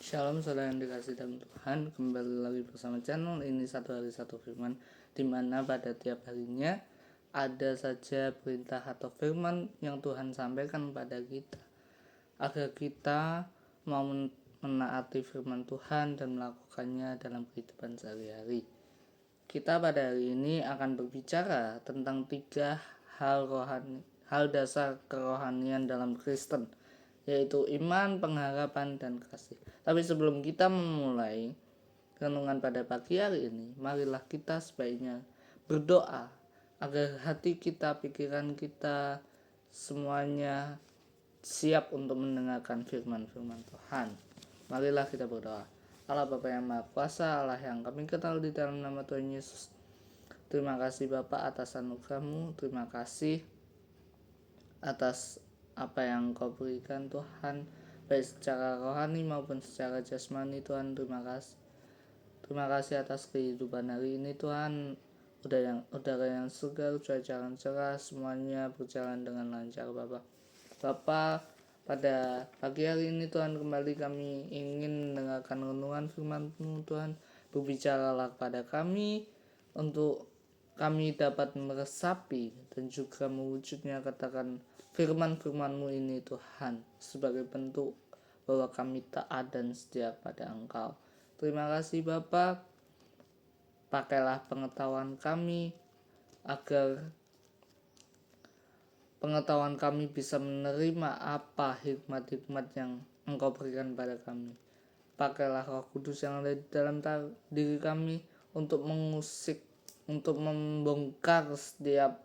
Shalom saudara yang dikasih dalam Tuhan, kembali lagi bersama channel ini Satu Hari Satu Firman, dimana pada tiap harinya ada saja perintah atau firman yang Tuhan sampaikan pada kita agar kita mau menaati firman Tuhan dan melakukannya dalam kehidupan sehari-hari. Kita pada hari ini akan berbicara tentang 3 hal dasar kerohanian dalam Kristen, yaitu iman, pengharapan, dan kasih. Tapi sebelum kita memulai renungan pada pagi hari ini, marilah kita sebaiknya berdoa agar hati kita, pikiran kita, semuanya siap untuk mendengarkan firman-firman Tuhan. Marilah kita berdoa. Allah Bapa yang Maha Kuasa, Allah yang kami kenal di dalam nama Tuhan Yesus, terima kasih Bapa atas anugerah-Mu, terima kasih atas apa yang Kau berikan Tuhan, baik secara rohani maupun secara jasmani Tuhan. Terima kasih atas kehidupan hari ini Tuhan. Udara yang segar, cuaca yang cerah, semuanya berjalan dengan lancar Bapa. Pada pagi hari ini Tuhan, kembali kami ingin mendengarkan renungan firman-Mu Tuhan. Berbicaralah kepada kami untuk kami dapat meresapi dan juga mewujudnya katakan firman-firman-Mu ini Tuhan, sebagai bentuk bahwa kami taat dan setia pada Engkau. Terima kasih Bapa. Pakailah pengetahuan kami agar pengetahuan kami bisa menerima apa hikmat-hikmat yang Engkau berikan pada kami. Pakailah Roh Kudus yang ada di dalam diri kami untuk mengusik, untuk membongkar setiap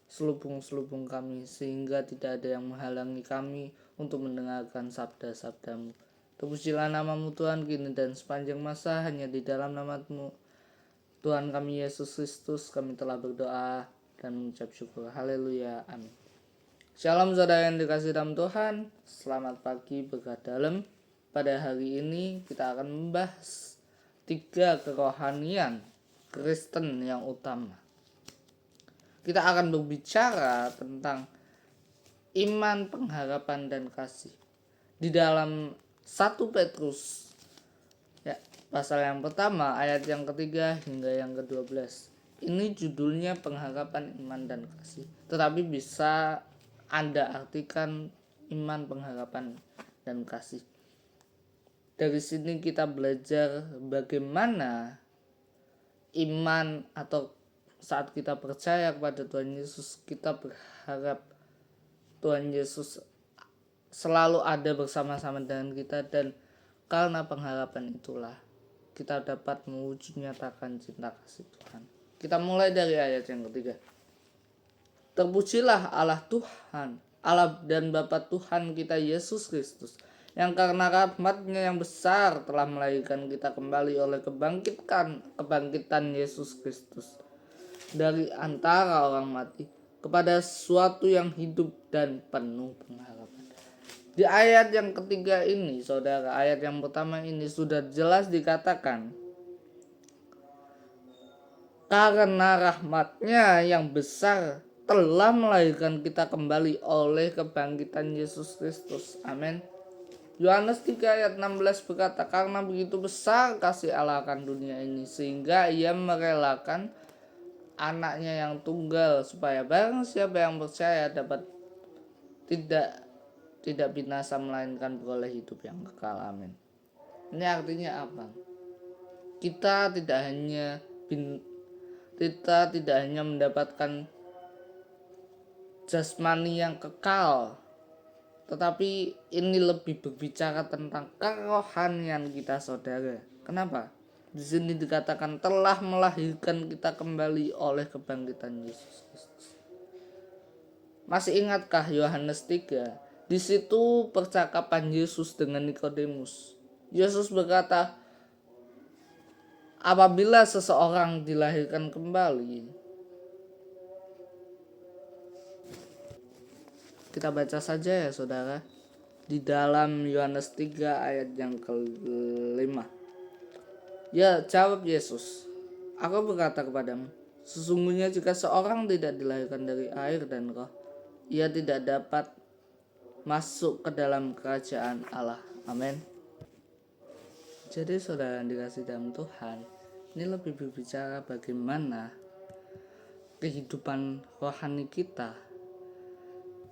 selubung-selubung kami, sehingga tidak ada yang menghalangi kami untuk mendengarkan sabda-sabda-Mu. Terpujilah nama-Mu Tuhan kini dan sepanjang masa, hanya di dalam nama-Mu Tuhan kami Yesus Kristus kami telah berdoa dan mengucap syukur. Haleluya, amin. Shalom saudara yang dikasih dalam Tuhan, selamat pagi berkat dalam. Pada hari ini kita akan membahas 3 kerohanian Kristen yang utama. Kita akan berbicara tentang iman, pengharapan, dan kasih. Di dalam 1 Petrus pasal yang pertama, ayat yang ketiga hingga yang ke-12. Ini judulnya pengharapan, iman, dan kasih. Tetapi bisa Anda artikan iman, pengharapan, dan kasih. Dari sini kita belajar bagaimana iman, atau saat kita percaya kepada Tuhan Yesus, kita berharap Tuhan Yesus selalu ada bersama-sama dengan kita, dan karena pengharapan itulah kita dapat mewujud nyatakan cinta kasih Tuhan. Kita mulai dari ayat yang ketiga. Terpujilah Allah Tuhan, Allah dan Bapa Tuhan kita Yesus Kristus, yang karena rahmat-Nya yang besar telah melahirkan kita kembali oleh kebangkitan Yesus Kristus dari antara orang mati kepada sesuatu yang hidup dan penuh pengharapan. Di ayat yang ketiga ini, saudara, ayat yang pertama ini sudah jelas dikatakan, karena rahmat-Nya yang besar telah melahirkan kita kembali oleh kebangkitan Yesus Kristus. Amin. Yohanes 3 ayat 16 berkata, karena begitu besar kasih Allah akan dunia ini, sehingga Ia merelakan anaknya yang tunggal, supaya barang siapa yang percaya dapat tidak binasa, melainkan beroleh hidup yang kekal. Amin. Ini artinya apa? Kita tidak hanya mendapatkan jasmani yang kekal, tetapi ini lebih berbicara tentang kerohanian kita, saudara. Kenapa? Di sini dikatakan telah melahirkan kita kembali oleh kebangkitan Yesus Kristus. Masih ingatkah Yohanes 3? Di situ percakapan Yesus dengan Nikodemus. Yesus berkata, apabila seseorang dilahirkan kembali, kita baca saja ya saudara, di dalam Yohanes 3 ayat yang ke-5. Ya, jawab Yesus, aku berkata kepadamu, sesungguhnya jika seorang tidak dilahirkan dari air dan roh, ia tidak dapat masuk ke dalam kerajaan Allah. Amin. Jadi saudara yang dikasih dalam Tuhan, ini lebih berbicara bagaimana kehidupan rohani kita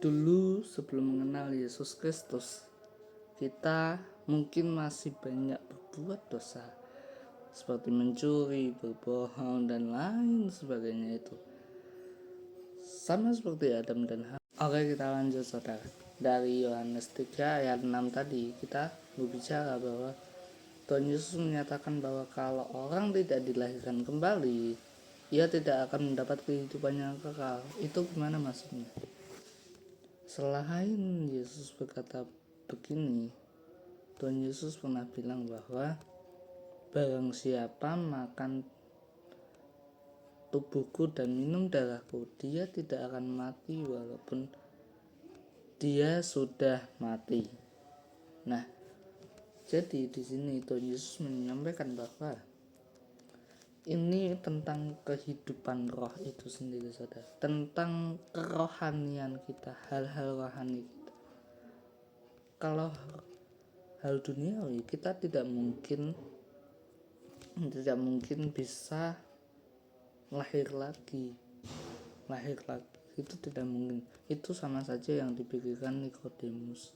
dulu sebelum mengenal Yesus Kristus. Kita mungkin masih banyak berbuat dosa, seperti mencuri, berbohong, dan lain sebagainya itu. Sama seperti Adam dan Hawa. Oke, kita lanjut saudara. Dari Yohanes 3 ayat 6 tadi kita berbicara bahwa Tuhan Yesus menyatakan bahwa kalau orang tidak dilahirkan kembali, ia tidak akan mendapat kehidupan yang kekal. Itu gimana maksudnya? Selain Yesus berkata begini, Tuhan Yesus pernah bilang bahwa barang siapa makan tubuhku dan minum darahku, dia tidak akan mati walaupun dia sudah mati. Nah, jadi di sini Tuhan Yesus menyampaikan bahwa ini tentang kehidupan roh itu sendiri, saudara. Tentang kerohanian kita, hal-hal rohani kita. Kalau hal duniawi kita tidak mungkin bisa lahir lagi itu tidak mungkin. Itu sama saja yang dipikirkan Nikodemus.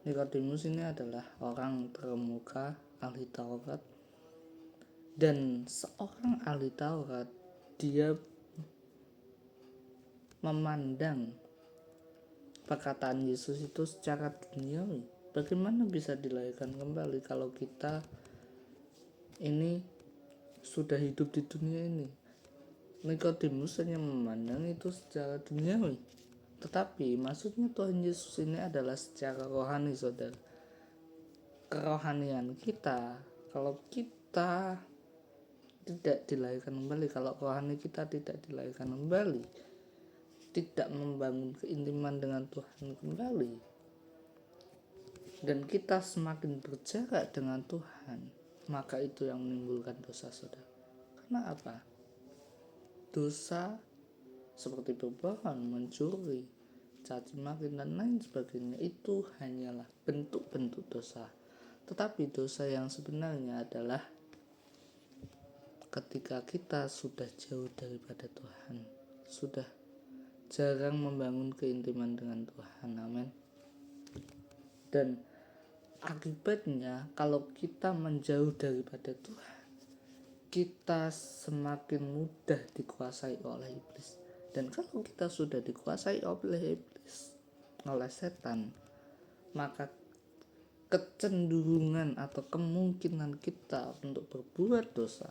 Nikodemus ini adalah orang terkemuka ahli Taurat, dan seorang ahli Taurat dia memandang perkataan Yesus itu secara duniawi. Bagaimana bisa dilahirkan kembali kalau kita ini sudah hidup di dunia ini? Nikodemus hanya memandang itu secara duniawi, tetapi maksudnya Tuhan Yesus ini adalah secara rohani, saudara. Kerohanian kita, kalau kita tidak dilahirkan kembali, kalau rohani kita tidak dilahirkan kembali, tidak membangun keintiman dengan Tuhan kembali, dan kita semakin berjarak dengan Tuhan, maka itu yang menimbulkan dosa, saudara. Karena apa? Dosa seperti berbohong, mencuri, caci maki, dan lain sebagainya itu hanyalah bentuk-bentuk dosa. Tetapi dosa yang sebenarnya adalah ketika kita sudah jauh daripada Tuhan, sudah jarang membangun keintiman dengan Tuhan. Amin. Dan akibatnya kalau kita menjauh daripada Tuhan, kita semakin mudah dikuasai oleh iblis. Dan kalau kita sudah dikuasai oleh iblis, oleh setan, maka kecenderungan atau kemungkinan kita untuk berbuat dosa,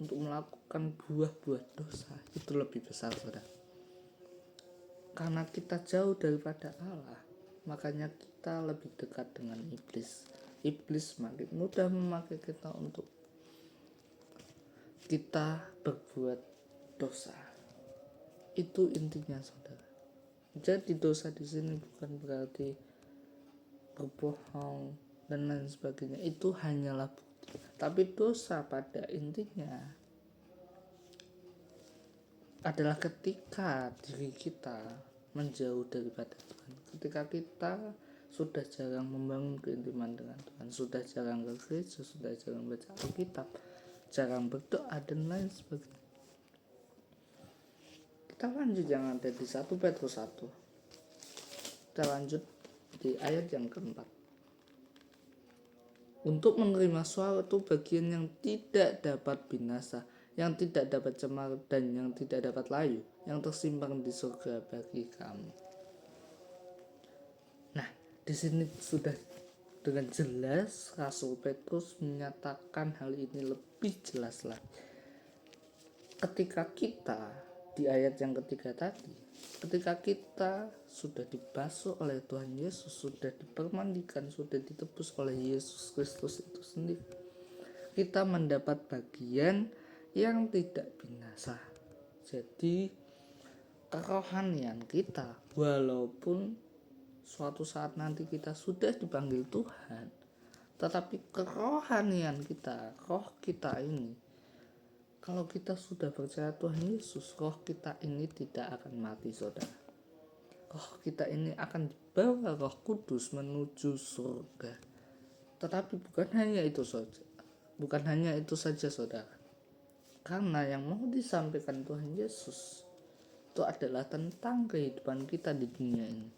untuk melakukan buah-buah dosa itu lebih besar, saudara. Karena kita jauh daripada Allah, makanya kita lebih dekat dengan iblis. Iblis makin mudah memakai kita untuk kita berbuat dosa. Itu intinya, saudara. Jadi dosa di sini bukan berarti berbohong dan lain sebagainya. Itu hanyalah bukti. Tapi dosa pada intinya adalah ketika diri kita menjauh daripada Tuhan. Ketika kita sudah jarang membangun keintiman dengan Tuhan, sudah jarang ke gereja, sudah jarang baca Alkitab, jarang berdoa dan lain sebagainya. Kita lanjut yang ada di 1 Petrus 1. Kita lanjut di ayat yang keempat. Untuk menerima suatu bagian yang tidak dapat binasa, yang tidak dapat cemar, dan yang tidak dapat layu, yang tersimpan di surga bagi kamu. Nah, di sini sudah dengan jelas Rasul Petrus menyatakan hal ini lebih jelas lagi. Ketika kita di ayat yang ketiga tadi, ketika kita sudah dibasuh oleh Tuhan Yesus, sudah dipermandikan, sudah ditebus oleh Yesus Kristus itu sendiri, kita mendapat bagian yang tidak binasa. Jadi kerohanian kita, walaupun suatu saat nanti kita sudah dipanggil Tuhan, tetapi kerohanian kita, roh kita ini, kalau kita sudah percaya Tuhan Yesus, roh kita ini tidak akan mati, saudara. Roh kita ini akan dibawa Roh Kudus menuju surga. Tetapi bukan hanya itu saja saudara, karena yang mau disampaikan Tuhan Yesus itu adalah tentang kehidupan kita di dunia ini.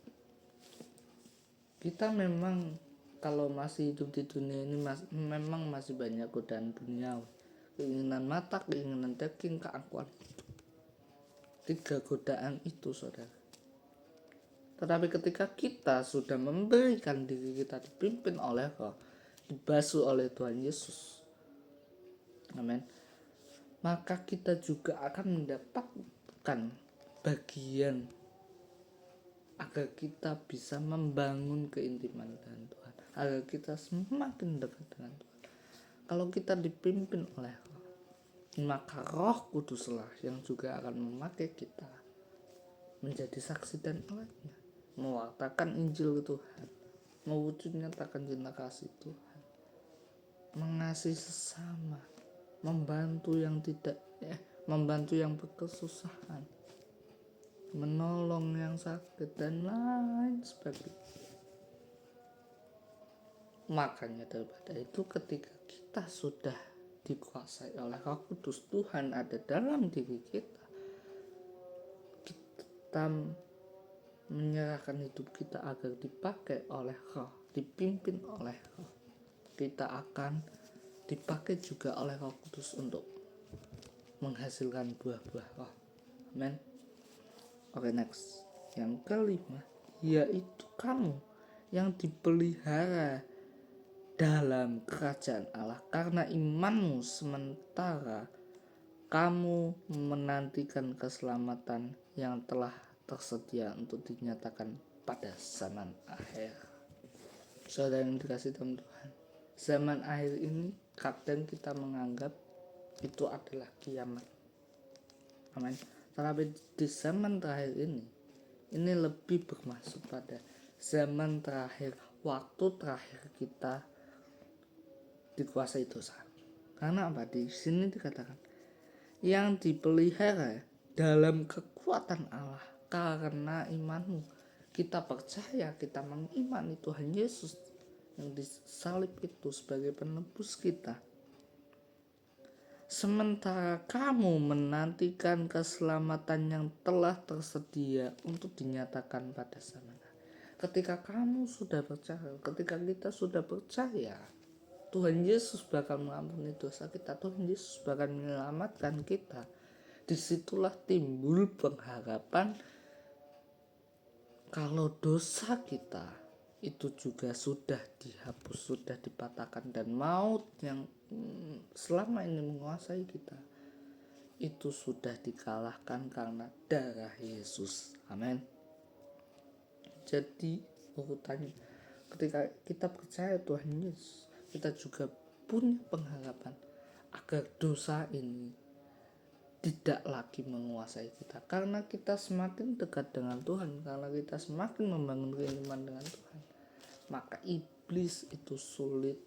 Kita memang kalau masih hidup di dunia ini memang masih banyak godaan duniawi, keinginan mata, keinginan daging, keangkuhan. 3 godaan itu saudara. Tetapi ketika kita sudah memberikan diri kita dipimpin oleh Roh, dibasuh oleh Tuhan Yesus, amin, maka kita juga akan mendapatkan bagian agar kita bisa membangun keintiman dengan Tuhan, agar kita semakin dekat dengan Tuhan. Kalau kita dipimpin oleh Roh, maka Roh Kuduslah yang juga akan memakai kita menjadi saksi dan alatnya, mewartakan Injil Tuhan, mewujud nyatakan cinta kasih Tuhan, mengasihi sesama, membantu yang berkesusahan, menolong yang sakit dan lain sebagainya. Makanya daripada itu, ketika kita sudah dikuasai oleh Roh Kudus, Tuhan ada dalam diri kita menyerahkan hidup kita agar dipakai oleh Roh, dipimpin oleh Roh, kita akan dipakai juga oleh Roh Kudus untuk menghasilkan buah-buah Roh. Amen. Oke, next. Yang kelima, yaitu kamu yang dipelihara dalam kerajaan Allah karena imanmu, sementara kamu menantikan keselamatan yang telah tersedia untuk dinyatakan pada zaman akhir. Saudara yang dikasih Tuhan, zaman akhir ini kadang kita menganggap itu adalah kiamat. Amin. Tetapi di zaman terakhir ini lebih bermaksud pada zaman terakhir, waktu terakhir kita dikuasai dosa. Karena apa? Di sini dikatakan yang dipelihara dalam kekuatan Allah karena imanmu. Kita percaya, kita mengimani Tuhan Yesus yang disalib itu sebagai penebus kita. Sementara kamu menantikan keselamatan yang telah tersedia untuk dinyatakan pada zaman akhir. Ketika kamu sudah percaya, ketika kita sudah percaya, Tuhan Yesus bakal mengampuni dosa kita, Tuhan Yesus bakal menyelamatkan kita. Disitulah timbul pengharapan kalau dosa kita itu juga sudah dihapus, sudah dipatahkan, dan maut yang selama ini menguasai kita itu sudah dikalahkan karena darah Yesus. Amin. Jadi urutannya, ketika kita percaya Tuhan Yesus, kita juga punya pengharapan agar dosa ini tidak lagi menguasai kita, karena kita semakin dekat dengan Tuhan, karena kita semakin membangun keimanan dengan Tuhan, maka iblis itu sulit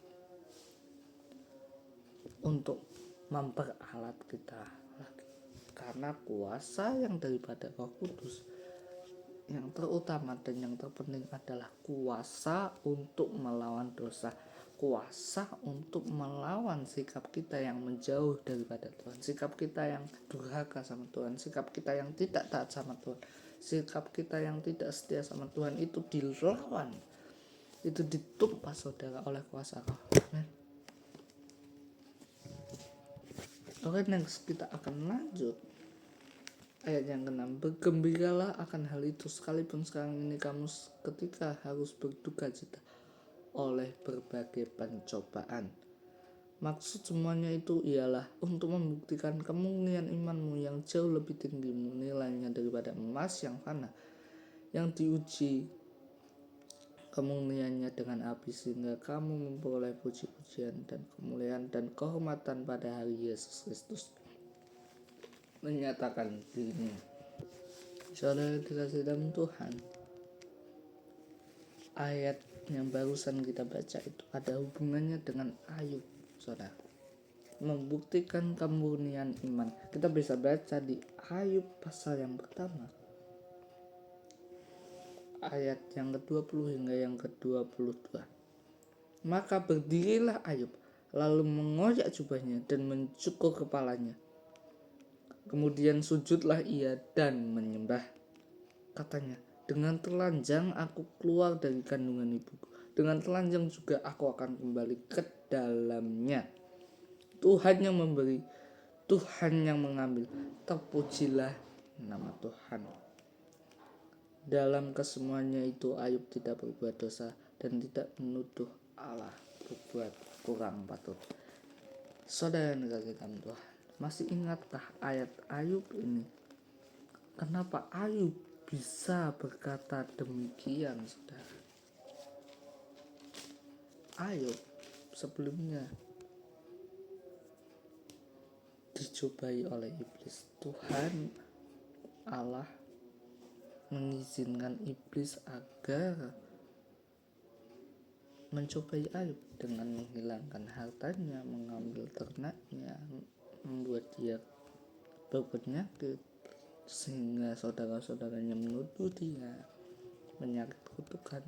untuk memperalat kita lagi, karena kuasa yang daripada Roh Kudus yang terutama dan yang terpenting adalah kuasa untuk melawan dosa, kuasa untuk melawan sikap kita yang menjauh daripada Tuhan, sikap kita yang durhaka sama Tuhan, sikap kita yang tidak taat sama Tuhan, sikap kita yang tidak setia sama Tuhan, itu dilawan, itu ditumpas saudara oleh kuasa Roh. Oke, next kita akan lanjut ayat yang ke-6. Bergembiralah akan hal itu, sekalipun sekarang ini kamu ketika harus berduka cita oleh berbagai pencobaan. Maksud semuanya itu ialah untuk membuktikan kemurnian imanmu yang jauh lebih tinggi nilainya daripada emas yang fana, yang diuji kemurniannya dengan api, sehingga kamu memperoleh puji-pujian dan kemuliaan dan kehormatan pada hari Yesus Kristus menyatakan dirinya. Saudara dikasih dalam Tuhan, ayat yang barusan kita baca itu ada hubungannya dengan Ayub, saudara. Membuktikan kemurnian iman. Kita bisa baca di Ayub pasal yang pertama, ayat yang ke-20 hingga yang ke-22. Maka berdirilah Ayub, lalu mengoyak jubahnya dan mencukur kepalanya. Kemudian sujudlah ia dan menyembah. Katanya, dengan telanjang aku keluar dari kandungan ibuku, dengan telanjang juga aku akan kembali ke dalamnya. Tuhan yang memberi, Tuhan yang mengambil, terpujilah nama Tuhan. Dalam kesemuanya itu Ayub tidak berbuat dosa dan tidak menuduh Allah berbuat kurang patut. Saudara yang dikasihi Tuhan, masih ingatkah ayat Ayub ini? Kenapa Ayub bisa berkata demikian, saudara? Ayub sebelumnya dicobai oleh iblis. Tuhan Allah mengizinkan iblis agar mencobai Ayub dengan menghilangkan hartanya, mengambil ternaknya, membuat dia berpenyakit, sehingga saudara-saudaranya menuduh dia menyakit kutukan.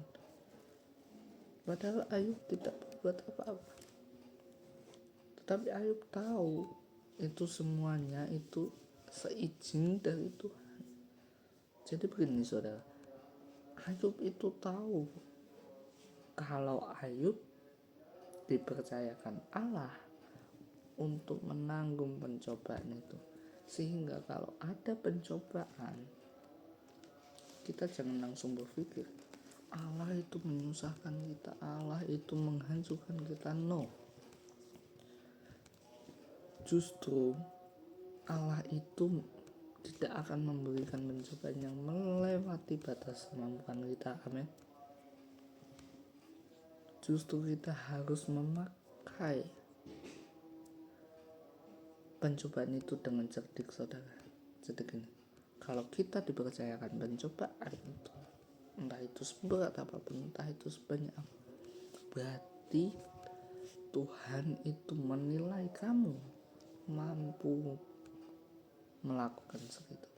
Padahal Ayub tidak berbuat apa-apa. Tetapi Ayub tahu itu semuanya itu seizin dari Tuhan. Jadi begini saudara, Ayub itu tahu kalau Ayub dipercayakan Allah untuk menanggung pencobaan itu, sehingga kalau ada pencobaan kita jangan langsung berpikir Allah itu menyusahkan kita, Allah itu menghancurkan kita. No, justru Allah itu tidak akan memberikan pencobaan yang melewati batas kemampuan kita. Amin. Justru kita harus memakai pencobaan itu dengan cerdik, saudara. Cerdik ini, kalau kita dipercayakan pencobaan itu, entah itu seberat apapun, entah itu sebanyak apa, berarti Tuhan itu menilai kamu mampu melakukan segitu.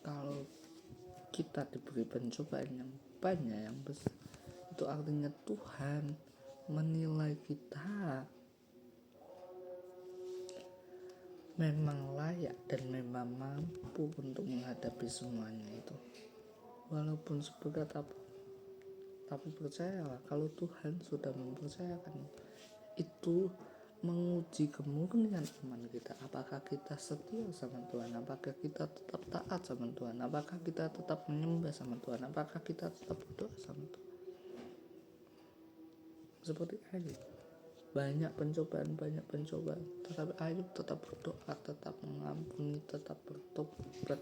Kalau kita diberi pencobaan yang banyak, yang besar, itu artinya Tuhan menilai kita memang layak dan memang mampu untuk menghadapi semuanya itu, walaupun seberat apa. Tapi percayalah, kalau Tuhan sudah mempercayakan itu menguji kemurnian iman kita. Apakah kita setia sama Tuhan? Apakah kita tetap taat sama Tuhan? Apakah kita tetap menyembah sama Tuhan? Apakah kita tetap berdoa sama Tuhan? Seperti Ayub, banyak pencobaan, tetapi Ayub tetap berdoa, tetap mengampuni, tetap bertobat,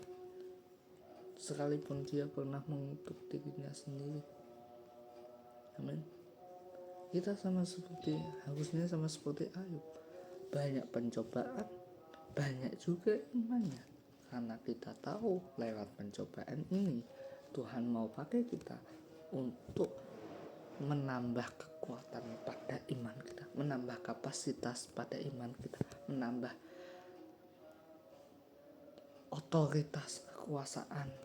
sekalipun dia pernah mengutuk dirinya sendiri. Amin. Kita harusnya sama seperti Ayub, banyak pencobaan, banyak juga imannya, karena kita tahu lewat pencobaan ini Tuhan mau pakai kita untuk menambah kekuatan pada iman kita, menambah kapasitas pada iman kita, menambah otoritas kekuasaan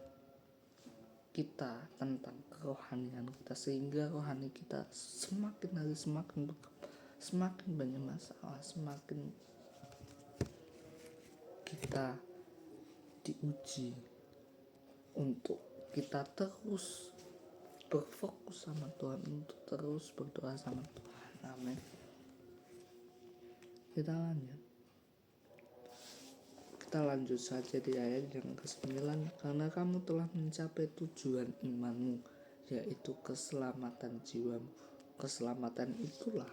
kita tentang kerohanian kita, sehingga rohani kita semakin hari semakin banyak masalah, semakin kita diuji untuk kita terus berfokus sama Tuhan, untuk terus berdoa sama Tuhan. Amin. Kita lanjut saja di ayat yang ke-9. Karena kamu telah mencapai tujuan imanmu, yaitu keselamatan jiwamu. Keselamatan itulah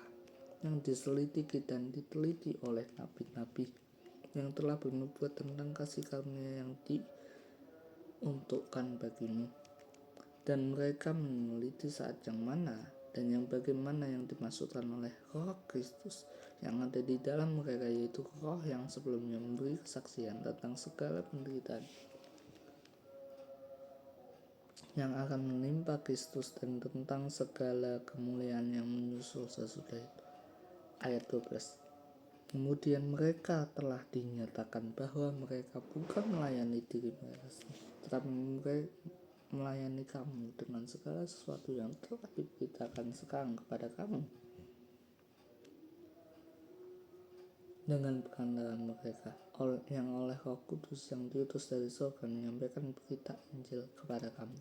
yang diselidiki dan diteliti oleh nabi-nabi yang telah bernubuat tentang kasih karunia yang diuntukkan bagimu. Dan mereka meneliti saat yang mana dan yang bagaimana yang dimaksudkan oleh Roh Kristus yang ada di dalam mereka, yaitu Roh yang sebelumnya memberi kesaksian tentang segala penderitaan yang akan menimpa Kristus dan tentang segala kemuliaan yang menyusul sesudah itu. Ayat 12. Kemudian mereka telah dinyatakan bahwa mereka bukan melayani diri mereka sendiri, tetapi melayani kamu dengan segala sesuatu yang telah diberitakan sekarang kepada kamu. Dengan perantara mereka yang oleh Roh Kudus yang diutus dari surga menyampaikan berita Injil kepada kamu,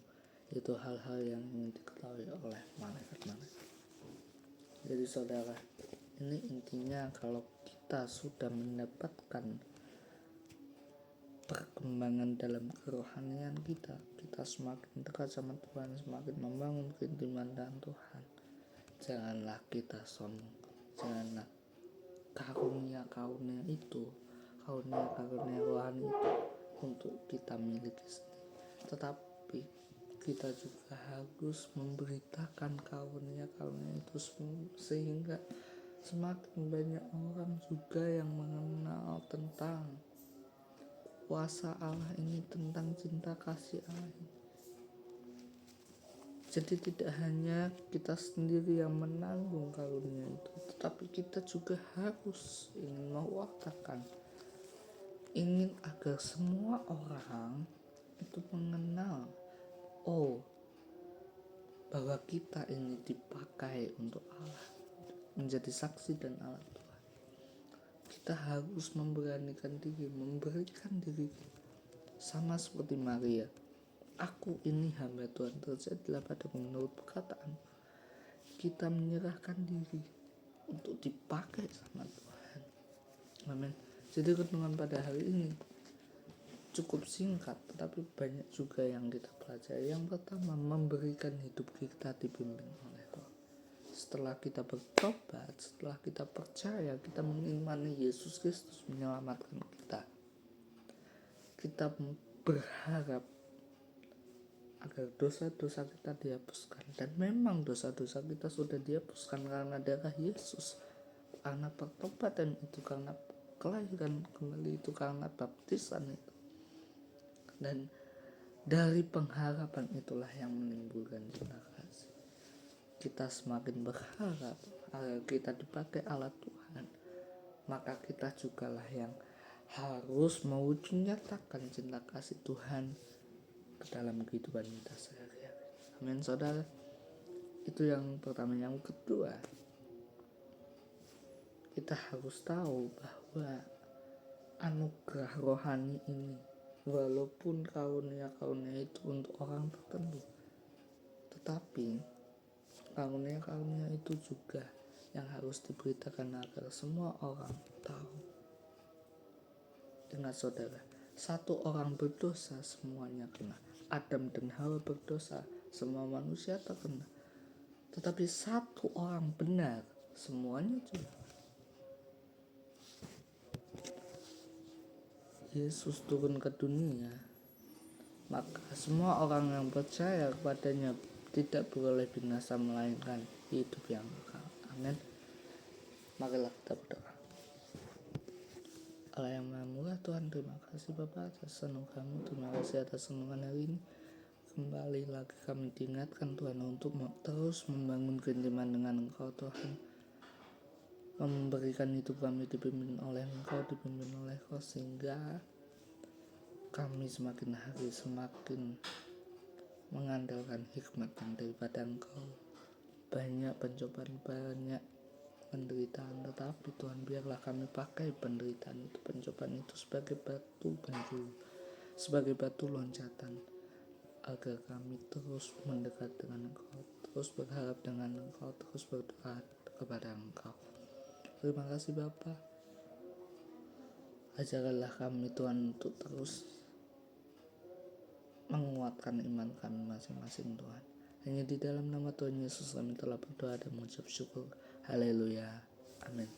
itu hal-hal yang ingin diketahui oleh malaikat-malaikat. Jadi saudara, ini intinya kalau kita sudah mendapatkan perkembangan dalam kerohanian kita semakin dekat sama Tuhan, semakin membangun keintiman dengan Tuhan. Janganlah kita sombong, janganlah karunia-karunia rohani itu untuk kita miliki sendiri, tetapi kita juga harus memberitakan karunia-karunia itu sehingga semakin banyak orang juga yang mengenal tentang kuasa Allah ini, tentang cinta kasih Allah ini. Jadi tidak hanya kita sendiri yang menanggung karunia itu, tetapi kita juga harus ingin mewartakan, ingin agar semua orang itu mengenal bahwa kita ini dipakai untuk Allah, menjadi saksi dan alat Tuhan. Kita harus memberanikan diri, memberikan diri sama seperti Maria. Aku ini hamba Tuhan, terjadilah padaku menurut perkataan. Kita menyerahkan diri untuk dipakai sama Tuhan. Amin. Jadi renungan pada hari ini cukup singkat, tetapi banyak juga yang kita pelajari. Yang pertama, memberikan hidup kita dipimpin oleh Roh. Setelah kita bertobat, setelah kita percaya, kita mengimani Yesus Kristus menyelamatkan kita berharap agar dosa-dosa kita dihapuskan. Dan memang dosa-dosa kita sudah dihapuskan karena darah Yesus, karena pertobatan itu, karena kelahiran kembali itu, karena baptisan itu. Dan dari pengharapan itulah yang menimbulkan cinta kasih. Kita semakin berharap agar kita dipakai alat Tuhan, maka kita jugalah yang harus menyatakan cinta kasih Tuhan ke dalam kehidupan kita sehari-hari. Amin saudara. Itu yang pertama. Yang kedua, kita harus tahu bahwa anugerah rohani ini, walaupun karunia-karunia itu untuk orang tertentu, tetapi karunia-karunia itu juga yang harus diberitakan agar semua orang tahu. Ingat saudara, satu orang berdosa semuanya kena. Adam dan Hawa berdosa, semua manusia terkena. Tetapi satu orang benar, semuanya juga. Yesus turun ke dunia, maka semua orang yang percaya kepadanya tidak boleh binasa, melainkan hidup yang kekal. Amin. Marilah kita berdoa. Allah yang Maha Murah, Tuhan, terima kasih Bapa atas anugerah-Mu, terima kasih atas renungan hari ini. Kembali lagi kami diingatkan Tuhan untuk terus membangun keintiman dengan Engkau Tuhan, memberikan hidup kami dipimpin oleh Engkau, dipimpin oleh Kau, sehingga kami semakin hari semakin mengandalkan hikmat yang daripada Engkau. Banyak pencobaan, banyak penderitaan, tetapi Tuhan biarlah kami pakai penderitaan itu, pencobaan itu sebagai batu penjuru, sebagai batu loncatan, agar kami terus mendekat dengan Engkau, terus berharap dengan Engkau, terus berdoa kepada Engkau. Terima kasih Bapa. Ajarlah kami Tuhan untuk terus menguatkan iman kami masing-masing Tuhan. Hanya di dalam nama Tuhan Yesus kami telah berdoa dan mengucap syukur. Haleluya. Amin.